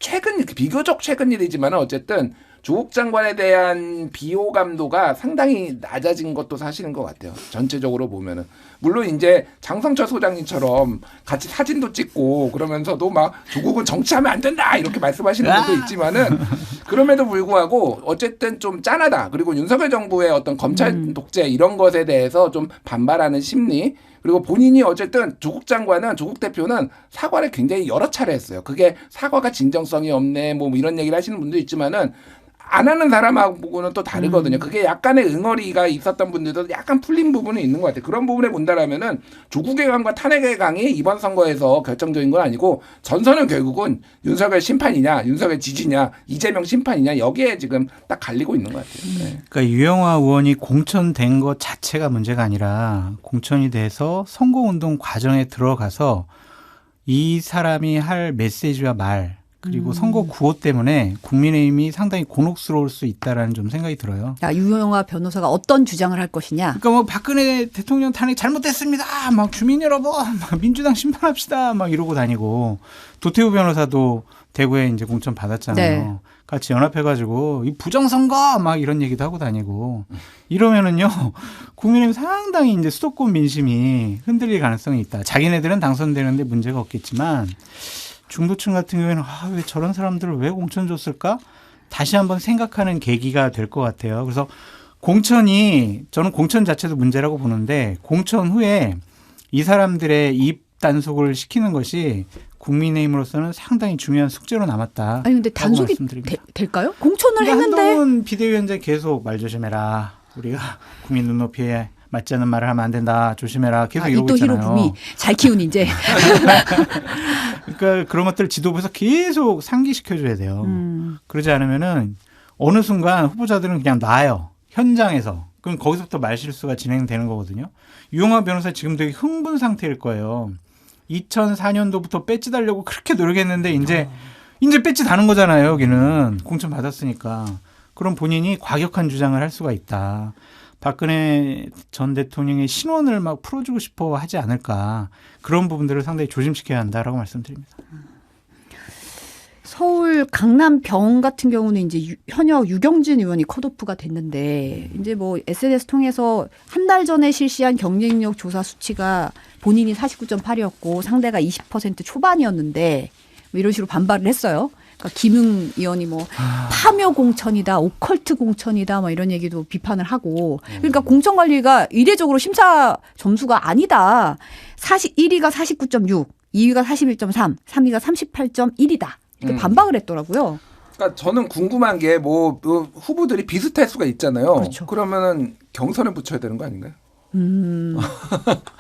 비교적 최근 일이지만 어쨌든 조국 장관에 대한 비호감도가 상당히 낮아진 것도 사실인 것 같아요. 전체적으로 보면은. 물론 이제 장성철 소장님처럼 같이 사진도 찍고 그러면서도 막 조국은 정치하면 안 된다 이렇게 말씀하시는 분도 있지만은 그럼에도 불구하고 어쨌든 좀 짠하다. 그리고 윤석열 정부의 어떤 검찰 독재 이런 것에 대해서 좀 반발하는 심리 그리고 본인이 어쨌든 조국 장관은 조국 대표는 사과를 굉장히 여러 차례 했어요. 그게 사과가 진정성이 없네 뭐 이런 얘기를 하시는 분도 있지만은 안 하는 사람하고는 또 다르거든요. 그게 약간의 응어리가 있었던 분들도 약간 풀린 부분이 있는 것 같아요. 그런 부분에 본다라면은 조국의 강과 탄핵의 강이 이번 선거에서 결정적인 건 아니고 전선은 결국은 윤석열 심판이냐, 윤석열 지지냐, 이재명 심판이냐 여기에 지금 딱 갈리고 있는 것 같아요. 네. 그러니까 유영하 의원이 공천된 것 자체가 문제가 아니라 공천이 돼서 선거운동 과정에 들어가서 이 사람이 할 메시지와 말 그리고 선거 구호 때문에 국민의힘이 상당히 곤혹스러울 수 있다라는 좀 생각이 들어요. 야, 유영아 변호사가 어떤 주장을 할 것이냐. 그러니까 뭐 박근혜 대통령 탄핵 잘못됐습니다. 막 주민 여러분, 막 민주당 심판합시다. 막 이러고 다니고 도태우 변호사도 대구에 이제 공천 받았잖아요. 네. 같이 연합해가지고 이 부정선거 막 이런 얘기도 하고 다니고 이러면은요 국민의힘 상당히 이제 수도권 민심이 흔들릴 가능성이 있다. 자기네들은 당선되는데 문제가 없겠지만 중도층 같은 경우에는 왜 저런 사람들을 왜 공천 줬을까? 다시 한번 생각하는 계기가 될 것 같아요. 그래서 저는 공천 자체도 문제라고 보는데 공천 후에 이 사람들의 입 단속을 시키는 것이 국민의힘으로서는 상당히 중요한 숙제로 남았다. 아니 근데 단속이 될까요? 공천을 했는데. 한동훈 비대위원장이 계속 말 조심해라. 우리가 국민 눈높이에 맞지 않는 말을 하면 안 된다. 조심해라. 계속 이러고 있잖아요. 히로부미 잘 키운 이제. 그러니까 그런 것들을 지도부에서 계속 상기시켜줘야 돼요. 그러지 않으면은 어느 순간 후보자들은 그냥 놔요. 현장에서. 그럼 거기서부터 말실수가 진행되는 거거든요. 유영아 변호사 지금 되게 흥분 상태일 거예요. 2004년도부터 배지 달려고 그렇게 노력했는데 이제 배지 다는 거잖아요. 여기는 공천 받았으니까. 그럼 본인이 과격한 주장을 할 수가 있다. 박근혜 전 대통령의 신원을 막 풀어주고 싶어 하지 않을까. 그런 부분들을 상당히 조심시켜야 한다라고 말씀드립니다. 서울 강남 병 같은 경우는 이제 현역 유경진 의원이 컷오프가 됐는데 이제 뭐 SNS 통해서 한 달 전에 실시한 경쟁력 조사 수치가 본인이 49.8이었고 상대가 20% 초반이었는데 뭐 이런 식으로 반발을 했어요. 그러니까 김웅 의원이 뭐 파묘 공천이다, 오컬트 공천이다, 뭐 이런 얘기도 비판을 하고. 그러니까 공천 관리가 이례적으로 심사 점수가 아니다. 1위가 49.6, 2위가 41.3, 3위가 38.1이다. 이렇게 반박을 했더라고요. 그러니까 저는 궁금한 게 뭐 후보들이 비슷할 수가 있잖아요. 그렇죠. 그러면은 경선에 붙여야 되는 거 아닌가요?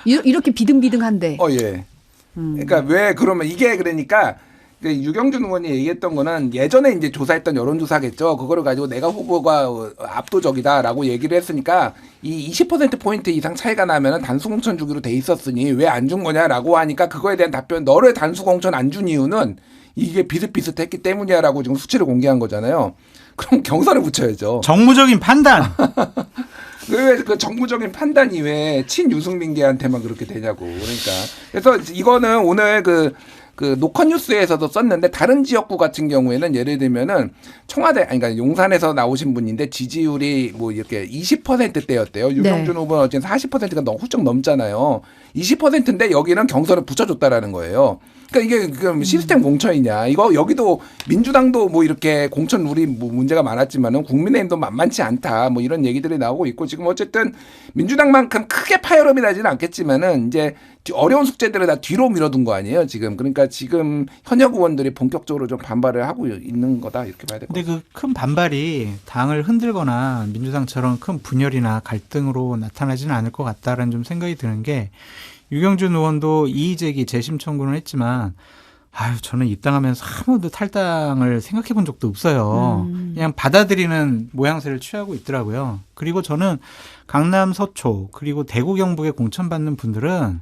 이렇게 비등비등한데. 예. 그러니까 왜 그러면 이게 그러니까 유경준 의원이 얘기했던 거는 예전에 이제 조사했던 여론조사겠죠. 그거를 가지고 내가 후보가 압도적이다라고 얘기를 했으니까 이 20%포인트 이상 차이가 나면은 단수공천 주기로 돼 있었으니 왜 안 준 거냐라고 하니까 그거에 대한 답변, 너를 단수공천 안 준 이유는 이게 비슷비슷했기 때문이야라고 지금 수치를 공개한 거잖아요. 그럼 경선에 붙여야죠. 정무적인 판단. 왜 그 정무적인 판단이 왜 친유승민계한테만 그렇게 되냐고. 그러니까. 그래서 이거는 오늘 그 노컷뉴스에서도 썼는데 다른 지역구 같은 경우에는 예를 들면은 청와대, 그러니까 용산에서 나오신 분인데 지지율이 뭐 이렇게 20%대였대요. 유경준 후보는 어쨌든 40%가 훌쩍 넘잖아요. 20%인데 여기는 경선을 붙여줬다라는 거예요. 그러니까 이게 그럼 시스템 공천이냐. 이거 여기도 민주당도 뭐 이렇게 공천 룰이 뭐 문제가 많았지만은 국민의힘도 만만치 않다. 뭐 이런 얘기들이 나오고 있고 지금 어쨌든 민주당만큼 크게 파열음이 나지는 않겠지만은 이제 어려운 숙제들을 다 뒤로 밀어둔 거 아니에요 지금. 그러니까 지금 현역 의원들이 본격적으로 좀 반발을 하고 있는 거다 이렇게 봐야 될 것 같아요. 근데 그 큰 반발이 당을 흔들거나 민주당처럼 큰 분열이나 갈등으로 나타나지는 않을 것 같다라는 좀 생각이 드는 게 유경준 의원도 이의제기 재심 청구는 했지만 저는 입당하면서 한 번도 탈당을 생각해 본 적도 없어요. 그냥 받아들이는 모양새를 취하고 있더라고요. 그리고 저는 강남 서초 그리고 대구 경북에 공천받는 분들은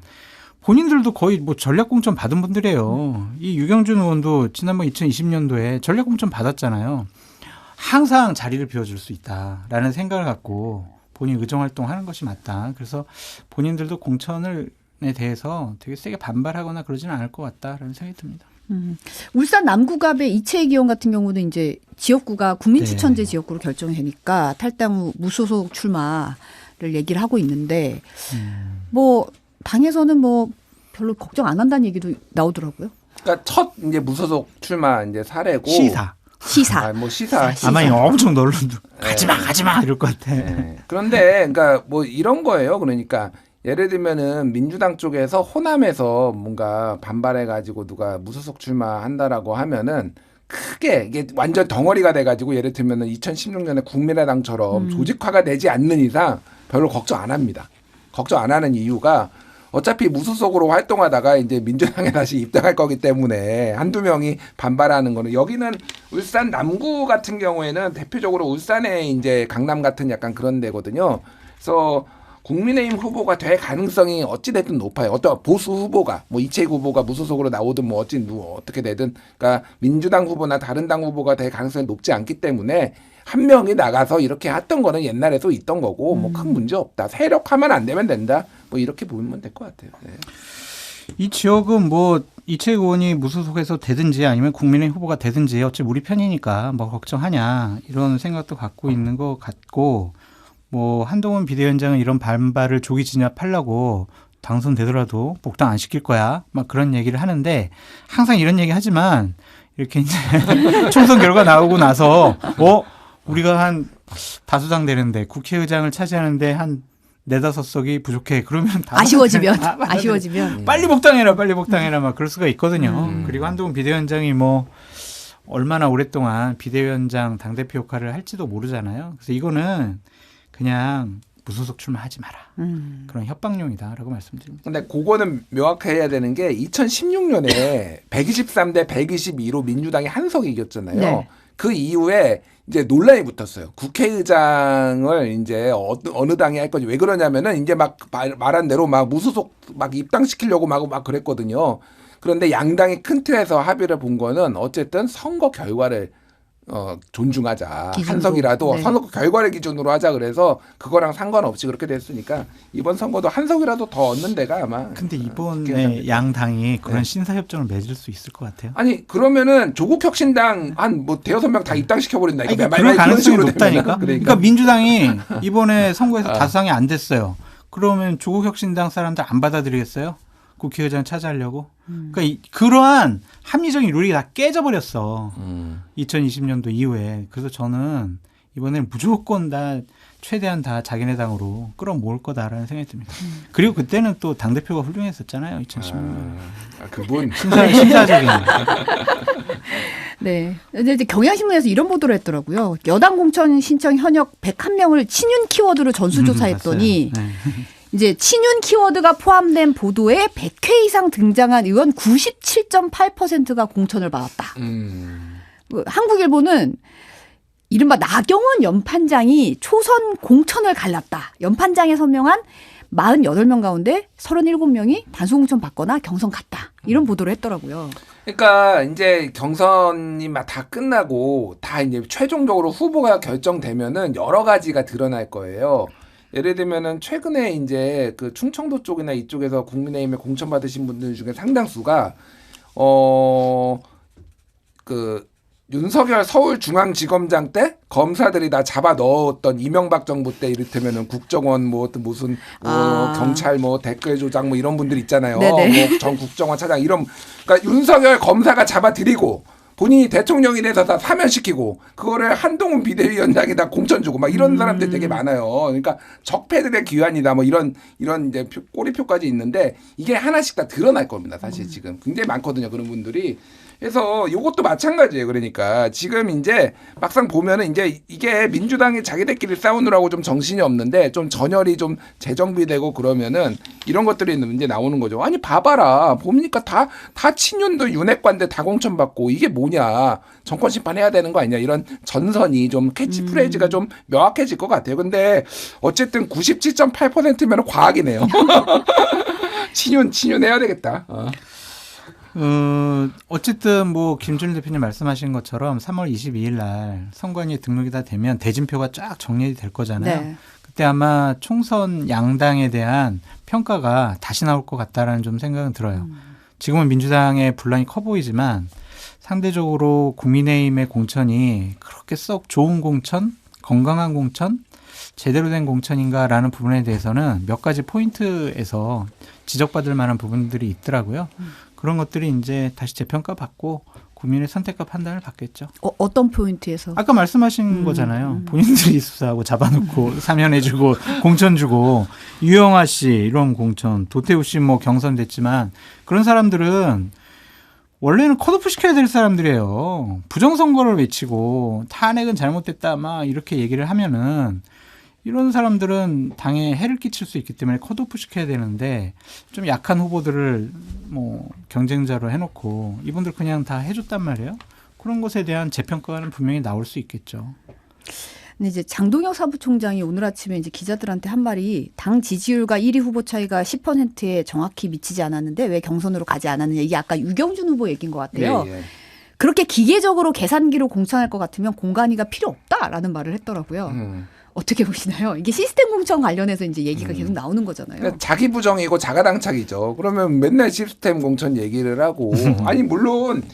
본인들도 거의 뭐 전략공천 받은 분들이에요. 이 유경준 의원도 지난번 2020년도에 전략공천 받았잖아요. 항상 자리를 비워줄 수 있다라는 생각을 갖고 본인 의정활동하는 것이 맞다. 그래서 본인들도 공천에 대해서 되게 세게 반발하거나 그러지는 않을 것 같다라는 생각이 듭니다. 울산 남구갑의 이채익 의원 같은 경우는 이제 지역구가 국민추천제 지역구로 결정이 되니까 탈당 후 무소속 출마를 얘기를 하고 있는데 뭐 당에서는 뭐 별로 걱정 안 한다는 얘기도 나오더라고요. 그러니까 첫 이제 무소속 출마 이제 사례고 시사. 뭐 시사. 아마 엄청 놀라 가지마 이럴 것 같아. 그런데 그러니까 뭐 이런 거예요. 그러니까 예를 들면은 민주당 쪽에서 호남에서 뭔가 반발해가지고 누가 무소속 출마한다라고 하면은 크게 이게 완전 덩어리가 돼가지고 예를 들면은 2016년에 국민의당처럼 조직화가 되지 않는 이상 별로 걱정 안 합니다. 걱정 안 하는 이유가 어차피 무소속으로 활동하다가 이제 민주당에 다시 입당할 거기 때문에 한두 명이 반발하는 거는 여기는 울산 남구 같은 경우에는 대표적으로 울산에 이제 강남 같은 약간 그런 데거든요. 그래서 국민의힘 후보가 될 가능성이 어찌됐든 높아요. 어떤 보수 후보가 뭐 이채익 후보가 무소속으로 나오든 뭐 어떻게 되든 그러니까 민주당 후보나 다른 당 후보가 될 가능성이 높지 않기 때문에 한 명이 나가서 이렇게 했던 거는 옛날에도 있던 거고 뭐 큰 문제 없다. 세력화만 안 되면 된다. 뭐 이렇게 보면 될 것 같아요. 네. 이 지역은 뭐 이채익 의원이 무소속에서 되든지 아니면 국민의힘 후보가 되든지 어차피 우리 편이니까 뭐 걱정하냐 이런 생각도 갖고 있는 것 같고 뭐 한동훈 비대위원장은 이런 반발을 조기 진압하려고 당선되더라도 복당 안 시킬 거야 막 그런 얘기를 하는데 항상 이런 얘기 하지만 이렇게 이제 총선 결과 나오고 나서 우리가 한 다수당 되는데 국회의장을 차지하는데 한 4-5석이 부족해. 그러면 다 아쉬워지면 빨리 복당해라 막 그럴 수가 있거든요. 그리고 한동훈 비대위원장이 뭐 얼마나 오랫동안 비대위원장 당대표 역할을 할지도 모르잖아요. 그래서 이거는 그냥 무소속 출마하지 마라. 그런 협박용이다라고 말씀드립니다. 근데 그거는 명확해야 되는 게 2016년에 123대 122로 민주당이 한 석 이겼잖아요. 네. 그 이후에 이제 논란이 붙었어요. 국회의장을 이제 어느 당이 할 건지. 왜 그러냐면은 이제 막 말한 대로 막 무소속 막 입당시키려고 막 그랬거든요. 그런데 양당이 큰 틀에서 합의를 본 거는 어쨌든 선거 결과를 존중하자. 기준으로. 한석이라도 네. 선거 결과를 기준으로 하자. 그래서 그거랑 상관없이 그렇게 됐으니까 이번 선거도 한석이라도 더 얻는 데가 아마. 근데 이번에 양 당이 그런 네. 신사협정을 맺을 수 있을 것 같아요. 아니 그러면은 조국혁신당 한 뭐 대여섯 명 다 입당시켜 버린다. 아니, 그런 가능성이 높다니까. 그러니까 민주당이 이번에 선거에서 다수당이 안 됐어요. 그러면 조국혁신당 사람들 안 받아들이겠어요? 국회의장 차지하려고? 그러니까 그러한 합리적인 룰이 다 깨져버렸어. 2020년도 이후에. 그래서 저는 이번에는 무조건 다 최대한 다 자기네 당으로 끌어모을 거다라는 생각이 듭니다. 그리고 그때는 또 당대표가 훌륭했었잖아요. 2016년. 그분 신사적인. 네. 근데 이제 경향신문에서 이런 보도를 했더라고요. 여당 공천 신청 현역 101명을 친윤 키워드로 전수조사했더니 네. 이제 친윤 키워드가 포함된 보도에 100회 이상 등장한 의원 97.8%가 공천을 받았다. 한국일보는 이른바 나경원 연판장이 초선 공천을 갈랐다. 연판장에 서명한 48명 가운데 37명이 단수 공천 받거나 경선 갔다. 이런 보도를 했더라고요. 그러니까 이제 경선이 막 다 끝나고 다 이제 최종적으로 후보가 결정되면은 여러 가지가 드러날 거예요. 예를 들면은 최근에 이제 그 충청도 쪽이나 이쪽에서 국민의힘에 공천 받으신 분들 중에 상당수가 그 윤석열 서울중앙지검장 때 검사들이 다 잡아 넣었던 이명박 정부 때 이를테면은 국정원 뭐 무슨 경찰 뭐 댓글 조작 뭐 이런 분들 있잖아요. 뭐 전 국정원 차장 이런 그러니까 윤석열 검사가 잡아들이고 본인이 대통령이 돼서 다 사면시키고 그거를 한동훈 비대위원장이 다 공천 주고 막 이런 사람들 되게 많아요. 그러니까 적폐들의 귀환이다 뭐 이런 이제 꼬리표까지 있는데 이게 하나씩 다 드러날 겁니다. 사실 지금 굉장히 많거든요. 그런 분들이. 그래서 이것도 마찬가지예요. 그러니까 지금 이제 막상 보면은 이제 이게 민주당이 자기들끼리 싸우느라고 좀 정신이 없는데 좀 전열이 좀 재정비되고 그러면은 이런 것들이 이제 나오는 거죠. 아니 봐봐라 봅니까 다 친윤도 윤핵관들 다 공천받고 이게 뭐냐 정권 심판해야 되는 거 아니냐 이런 전선이 좀 캐치프레이즈가 좀 명확해질 것 같아요. 근데 어쨌든 97.8%면 과학이네요. 친윤 해야 되겠다. 어쨌든 뭐 김준일 대표님 말씀하신 것처럼 3월 22일 날 선관위에 등록이 다 되면 대진표가 쫙 정리될 거잖아요. 네. 그때 아마 총선 양당에 대한 평가가 다시 나올 것 같다라는 좀 생각은 들어요. 지금은 민주당의 분란이 커 보이지만 상대적으로 국민의힘의 공천이 그렇게 썩 좋은 공천, 건강한 공천, 제대로 된 공천인가라는 부분에 대해서는 몇 가지 포인트에서 지적받을 만한 부분들이 있더라고요. 그런 것들이 이제 다시 재평가받고 국민의 선택과 판단을 받겠죠. 어떤 포인트에서? 아까 말씀하신 거잖아요. 본인들이 수사하고 잡아놓고 사면해주고 공천 주고 유영아 씨 이런 공천, 도태우 씨 뭐 경선 됐지만 그런 사람들은 원래는 컷오프 시켜야 될 사람들이에요. 부정선거를 외치고 탄핵은 잘못됐다 막 이렇게 얘기를 하면은 이런 사람들은 당에 해를 끼칠 수 있기 때문에 컷오프 시켜야 되는데 좀 약한 후보들을 뭐 경쟁자로 해놓고 이분들 그냥 다 해줬단 말이에요. 그런 것에 대한 재평가는 분명히 나올 수 있겠죠. 근데 이제 장동혁 사무총장이 오늘 아침에 이제 기자들한테 한 말이 당 지지율과 1위 후보 차이가 10%에 정확히 미치지 않았는데 왜 경선으로 가지 않았느냐. 이게 아까 유경준 후보 얘기인 것 같아요. 예, 예. 그렇게 기계적으로 계산기로 공천할 것 같으면 공관위가 필요 없다라는 말을 했더라고요. 어떻게 보시나요? 이게 시스템 공천 관련해서 이제 얘기가 계속 나오는 거잖아요. 그러니까 자기 부정이고 자가당착이죠. 그러면 맨날 시스템 공천 얘기를 하고 아니 물론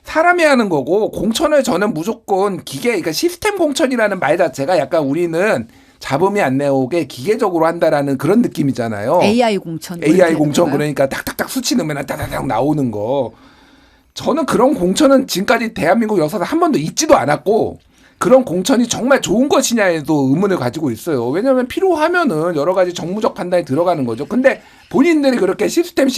사람이 하는 거고 공천을 저는 무조건 그러니까 시스템 공천이라는 말 자체가 약간 우리는 잡음이 안 나오게 기계적으로 한다라는 그런 느낌이잖아요. AI 공천. AI 공천 그러니까 딱딱딱 수치 넣으면 따다닥 나오는 거. 저는 그런 공천은 지금까지 대한민국 역사에 한 번도 있지도 않았고 그런 공천이 정말 좋은 것이냐에도 의문을 가지고 있어요. 왜냐하면 필요하면은 여러 가지 정무적 판단이 들어가는 거죠. 근데 본인들이 그렇게 시스템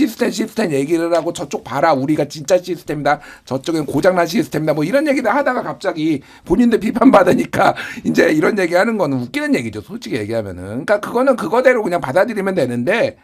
얘기를 하고 저쪽 봐라 우리가 진짜 시스템이다. 저쪽엔 고장난 시스템이다. 뭐 이런 얘기를 하다가 갑자기 본인들 비판받으니까 이제 이런 얘기하는 거는 웃기는 얘기죠. 솔직히 얘기하면은. 그러니까 그거는 그거대로 그냥 받아들이면 되는데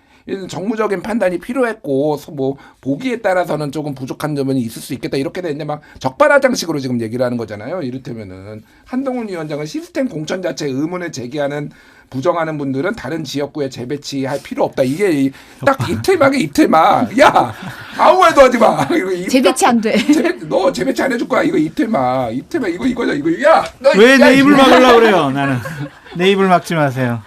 정무적인 판단이 필요했고 뭐 보기에 따라서는 조금 부족한 점은 있을 수 있겠다 이렇게 되는데 막 적반하장식으로 지금 얘기를 하는 거잖아요. 이를테면은 한동훈 위원장은 시스템 공천 자체에 의문을 제기하는 부정하는 분들은 다른 지역구에 재배치할 필요 없다. 이게 딱 이틀막 야 아무 말도 하지 마. 재배치 안 돼. 너 재배치 안 해줄 거야. 이거 이틀막 이거죠. 이거 야 왜 내 입을 막으려고 그래요? 나는 내 입을 막지 마세요.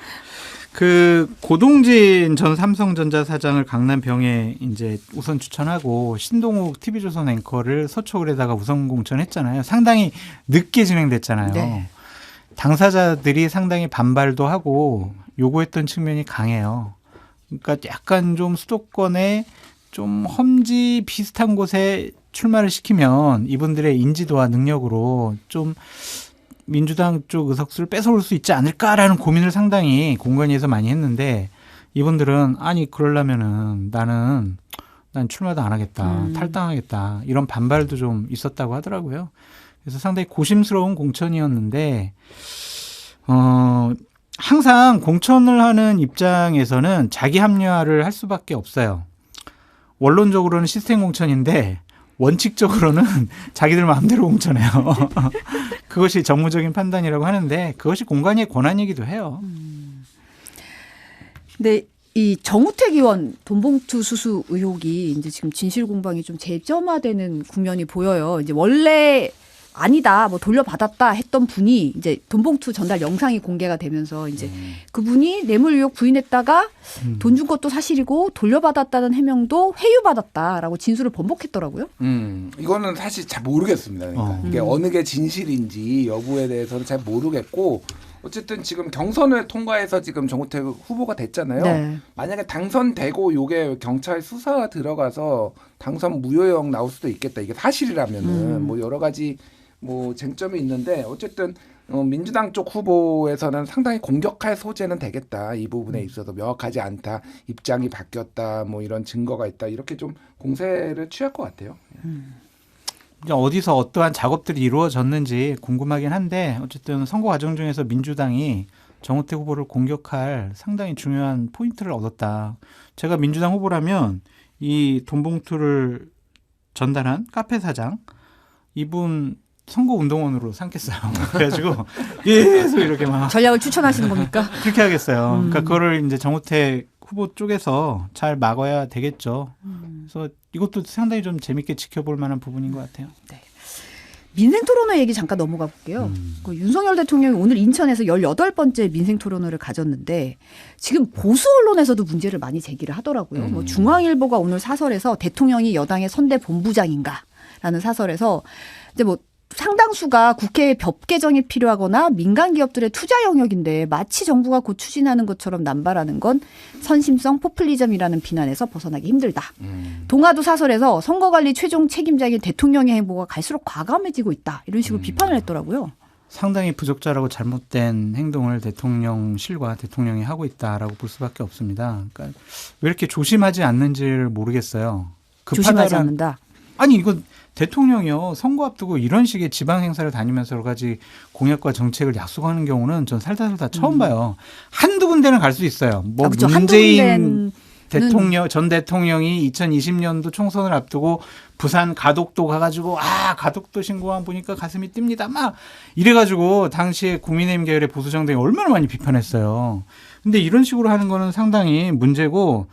그 고동진 전 삼성전자 사장을 강남병에 이제 우선 추천하고 신동욱 TV조선 앵커를 서초을에다가 우선 공천했잖아요. 상당히 늦게 진행됐잖아요. 네. 당사자들이 상당히 반발도 하고 요구했던 측면이 강해요. 그러니까 약간 좀 수도권에 좀 험지 비슷한 곳에 출마를 시키면 이분들의 인지도와 능력으로 좀 민주당 쪽 의석수를 뺏어올 수 있지 않을까라는 고민을 상당히 공관위에서 많이 했는데 이분들은 아니 그러려면은 난 출마도 안 하겠다. 탈당하겠다. 이런 반발도 좀 있었다고 하더라고요. 그래서 상당히 고심스러운 공천이었는데 항상 공천을 하는 입장에서는 자기 합리화를 할 수밖에 없어요. 원론적으로는 시스템 공천인데 원칙적으로는 자기들 마음대로 공천해요. 그것이 정무적인 판단이라고 하는데 그것이 공관위의 권한이기도 해요. 근데 이 정우택 의원 돈봉투 수수 의혹이 이제 지금 진실 공방이 좀 재점화되는 국면이 보여요. 이제 원래 아니다, 뭐 돌려받았다 했던 분이 이제 돈봉투 전달 영상이 공개가 되면서 이제 그분이 뇌물 의혹 부인했다가 돈 준 것도 사실이고 돌려받았다는 해명도 회유받았다라고 진술을 번복했더라고요. 이거는 사실 잘 모르겠습니다. 그러니까 이게 어느 게 진실인지 여부에 대해서는 잘 모르겠고 어쨌든 지금 경선을 통과해서 지금 정우택 후보가 됐잖아요. 네. 만약에 당선되고 요게 경찰 수사가 들어가서 당선 무효형 나올 수도 있겠다. 이게 사실이라면은 뭐 여러 가지 뭐 쟁점이 있는데 어쨌든 민주당 쪽 후보에서는 상당히 공격할 소재는 되겠다. 이 부분에 있어서 명확하지 않다. 입장이 바뀌었다. 뭐 이런 증거가 있다. 이렇게 좀 공세를 취할 것 같아요. 어디서 어떠한 작업들이 이루어졌는지 궁금하긴 한데 어쨌든 선거 과정 중에서 민주당이 정우택 후보를 공격할 상당히 중요한 포인트를 얻었다. 제가 민주당 후보라면 이 돈봉투를 전달한 카페 사장 이분 선거운동원으로 삼겠어요. 그래가지고 계속 이렇게 막 전략을 추천하시는 겁니까? 그렇게 하겠어요. 그러니까 그거를 이제 정우택 후보 쪽에서 잘 막아야 되겠죠. 그래서 이것도 상당히 좀 재밌게 지켜볼 만한 부분인 것 같아요. 네. 민생토론회 얘기 잠깐 넘어가 볼게요. 그 윤석열 대통령이 오늘 인천에서 18번째 민생토론회를 가졌는데 지금 보수 언론에서도 문제를 많이 제기를 하더라고요. 뭐 중앙일보가 오늘 사설에서 대통령이 여당의 선대 본부장인가라는 사설에서 이제 뭐 상당수가 국회에 법 개정이 필요하거나 민간 기업들의 투자 영역인데 마치 정부가 곧 추진하는 것처럼 남발하는 건 선심성 포퓰리즘이라는 비난에서 벗어나기 힘들다. 동아도 사설에서 선거관리 최종 책임자인 대통령의 행보가 갈수록 과감해지고 있다. 이런 식으로 비판을 했더라고요. 상당히 부적절하고 잘못된 행동을 대통령실과 대통령이 하고 있다라고 볼 수밖에 없습니다. 그러니까 왜 이렇게 조심하지 않는지를 모르겠어요. 조심하지 않는다. 아니 이거 대통령이요 선거 앞두고 이런 식의 지방 행사를 다니면서 여러 가지 공약과 정책을 약속하는 경우는 전 살다 처음 봐요. 한두 군데는 갈 수 있어요. 뭐 그렇죠. 문재인 전 대통령이 2020년도 총선을 앞두고 부산 가덕도 가가지고 가덕도 신고한 보니까 가슴이 뜁니다. 막 이래가지고 당시에 국민의힘 계열의 보수 정당이 얼마나 많이 비판했어요. 근데 이런 식으로 하는 거는 상당히 문제고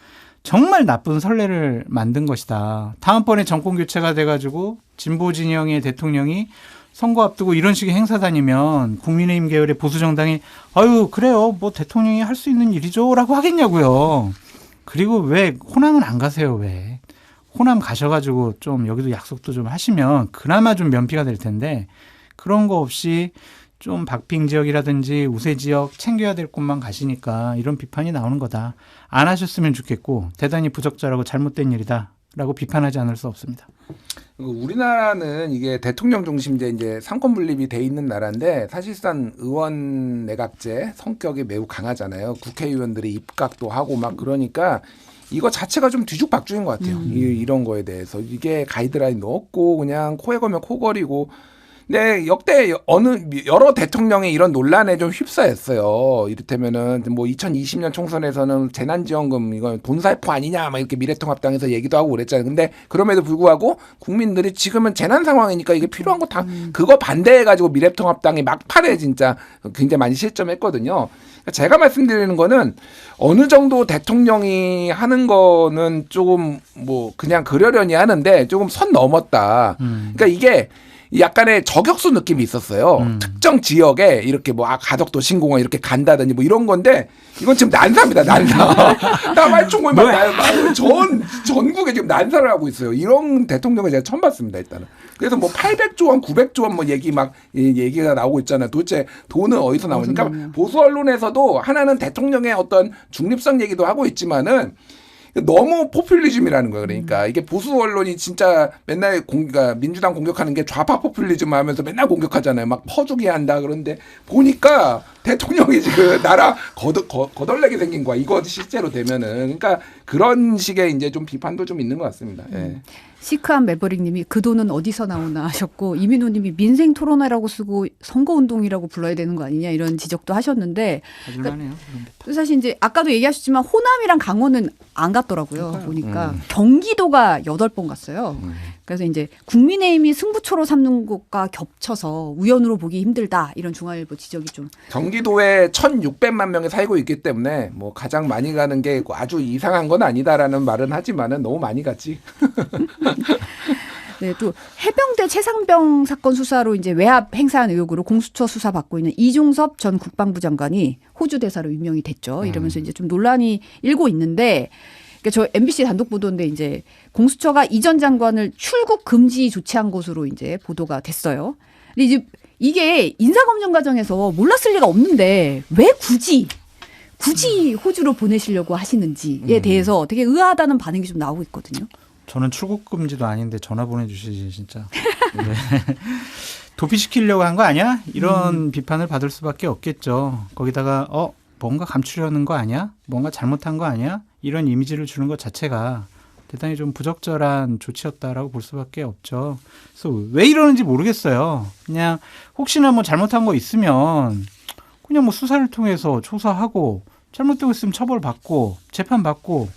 정말 나쁜 선례를 만든 것이다. 다음번에 정권 교체가 돼가지고 진보 진영의 대통령이 선거 앞두고 이런 식의 행사 다니면 국민의힘 계열의 보수 정당이 아유 그래요 뭐 대통령이 할 수 있는 일이죠라고 하겠냐고요. 그리고 왜 호남은 안 가세요 왜? 호남 가셔가지고 좀 여기도 약속도 좀 하시면 그나마 좀 면피가 될 텐데 그런 거 없이 좀 박빙 지역이라든지 우세 지역 챙겨야 될 곳만 가시니까 이런 비판이 나오는 거다. 안 하셨으면 좋겠고 대단히 부적절하고 잘못된 일이다라고 비판하지 않을 수 없습니다. 우리나라는 이게 대통령 중심제 이제 상권 분립이 돼 있는 나라인데 사실상 의원 내각제 성격이 매우 강하잖아요. 국회의원들이 입각도 하고 막 그러니까 이거 자체가 좀 뒤죽박죽인 것 같아요. 이런 거에 대해서 이게 가이드라인도 없고 그냥 코에 걸면 코걸이고. 네, 역대 여러 대통령이 이런 논란에 좀 휩싸였어요. 이를테면은 뭐 2020년 총선에서는 재난지원금 이거 돈살포 아니냐 막 이렇게 미래통합당에서 얘기도 하고 그랬잖아요. 근데 그럼에도 불구하고 국민들이 지금은 재난 상황이니까 이게 필요한 거 다 그거 반대해가지고 미래통합당이 막판에 진짜 굉장히 많이 실점했거든요. 제가 말씀드리는 거는 어느 정도 대통령이 하는 거는 조금 뭐 그냥 그러려니 하는데 조금 선 넘었다. 그러니까 이게 약간의 저격수 느낌이 있었어요. 특정 지역에 이렇게 뭐 가덕도 신공항 이렇게 간다든지 뭐 이런 건데 이건 지금 난사입니다. 난사. 나말총을 막 전국에 지금 난사를 하고 있어요. 이런 대통령을 제가 처음 봤습니다. 일단은. 그래서 뭐 800조 원, 900조 원 뭐 얘기가 나오고 있잖아요. 도대체 돈은 어디서 나오니까 그러니까 보수 언론에서도 하나는 대통령의 어떤 중립성 얘기도 하고 있지만은 너무 포퓰리즘이라는 거예요. 그러니까 이게 보수 언론이 진짜 맨날 그러니까 민주당 공격하는 게 좌파 포퓰리즘 하면서 맨날 공격하잖아요. 막 퍼주기 한다 그런데 보니까 대통령이 지금 나라 거덜내게 생긴 거야. 이거 실제로 되면은 그러니까 그런 식의 이제 좀 비판도 좀 있는 것 같습니다. 예. 시크한 매버릭님이 그 돈은 어디서 나오나 하셨고 이민호님이 민생 토론회라고 쓰고 선거운동이라고 불러야 되는 거 아니냐 이런 지적도 하셨는데 그러니까 사실 이제 아까도 얘기하셨지만 호남이랑 강원은 안 갔더라고요. 보니까 경기도가 8번 갔어요. 그래서 이제 국민의힘이 승부처로 삼는 것과 겹쳐서 우연으로 보기 힘들다 이런 중앙일보 지적이 좀 경기도에 1,600만 명이 살고 있기 때문에 뭐 가장 많이 가는 게 아주 이상한 건 아니다라는 말은 하지만은 너무 많이 갔지. 네, 또 해병대 최상병 사건 수사로 이제 외압 행사한 의혹으로 공수처 수사 받고 있는 이종섭 전 국방부 장관이 호주 대사로 임명이 됐죠. 이러면서 이제 좀 논란이 일고 있는데, 그러니까 저 MBC 단독 보도인데 이제 공수처가 이 전 장관을 출국 금지 조치한 것으로 이제 보도가 됐어요. 근데 이제 이게 인사검증 과정에서 몰랐을 리가 없는데 왜 굳이 호주로 보내시려고 하시는지에 대해서 되게 의아하다는 반응이 좀 나오고 있거든요. 저는 출국 금지도 아닌데 전화 보내주시지 진짜. 네. 도피시키려고 한 거 아니야? 이런 비판을 받을 수밖에 없겠죠. 거기다가 뭔가 감추려는 거 아니야? 뭔가 잘못한 거 아니야? 이런 이미지를 주는 것 자체가 대단히 좀 부적절한 조치였다라고 볼 수밖에 없죠. 그래서 왜 이러는지 모르겠어요. 그냥 혹시나 뭐 잘못한 거 있으면 그냥 뭐 수사를 통해서 조사하고 잘못되고 있으면 처벌받고 재판받고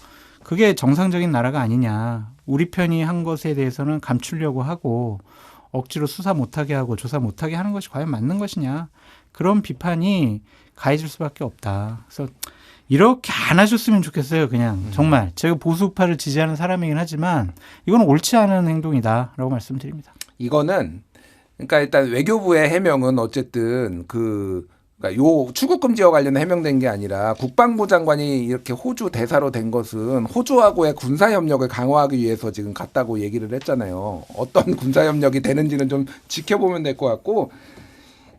그게 정상적인 나라가 아니냐. 우리 편이 한 것에 대해서는 감추려고 하고 억지로 수사 못하게 하고 조사 못하게 하는 것이 과연 맞는 것이냐. 그런 비판이 가해질 수밖에 없다. 그래서 이렇게 안 하셨으면 좋겠어요. 그냥 정말 제가 보수파를 지지하는 사람이긴 하지만 이건 옳지 않은 행동이다라고 말씀드립니다. 이거는 그러니까 일단 외교부의 해명은 어쨌든 그러니까 요 출국 금지와 관련해 해명된 게 아니라 국방부 장관이 이렇게 호주 대사로 된 것은 호주하고의 군사 협력을 강화하기 위해서 지금 갔다고 얘기를 했잖아요. 어떤 군사 협력이 되는지는 좀 지켜보면 될 것 같고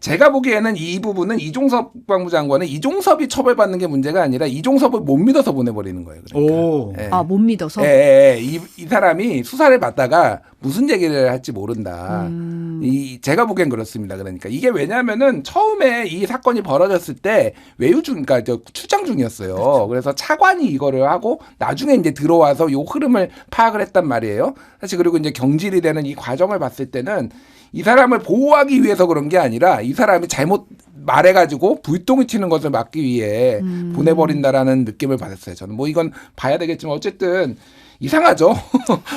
제가 보기에는 이 부분은 이종섭 국방부 장관은 이종섭이 처벌받는 게 문제가 아니라 이종섭을 못 믿어서 보내버리는 거예요. 그러니까. 오. 예. 못 믿어서? 이 사람이 수사를 받다가 무슨 얘기를 할지 모른다. 제가 보기엔 그렇습니다. 그러니까 이게 왜냐면은 처음에 이 사건이 벌어졌을 때 외유 중, 그러니까 출장 중이었어요. 그래서 차관이 이거를 하고 나중에 이제 들어와서 요 흐름을 파악을 했단 말이에요. 사실 그리고 이제 경질이 되는 이 과정을 봤을 때는 이 사람을 보호하기 위해서 그런 게 아니라 이 사람이 잘못 말해가지고 불똥이 튀는 것을 막기 위해 보내버린다라는 느낌을 받았어요. 저는 뭐 이건 봐야 되겠지만 어쨌든 이상하죠.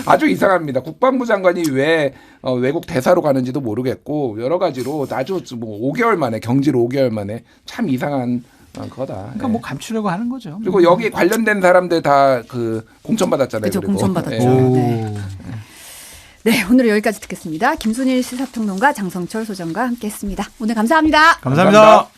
아주 이상합니다. 국방부 장관이 왜 외국 대사로 가는지도 모르겠고 여러 가지로 아주 뭐 5개월 만에 경질 5개월 만에 참 이상한 거다. 그러니까 뭐 감추려고 하는 거죠. 그리고 여기 관련된 사람들 다 그 공천 받았잖아요. 그렇죠. 그리고. 공천 받았죠. 예. 네. 네, 오늘은 여기까지 듣겠습니다. 김순일 시사평론가 장성철 소장과 함께했습니다. 오늘 감사합니다. 감사합니다.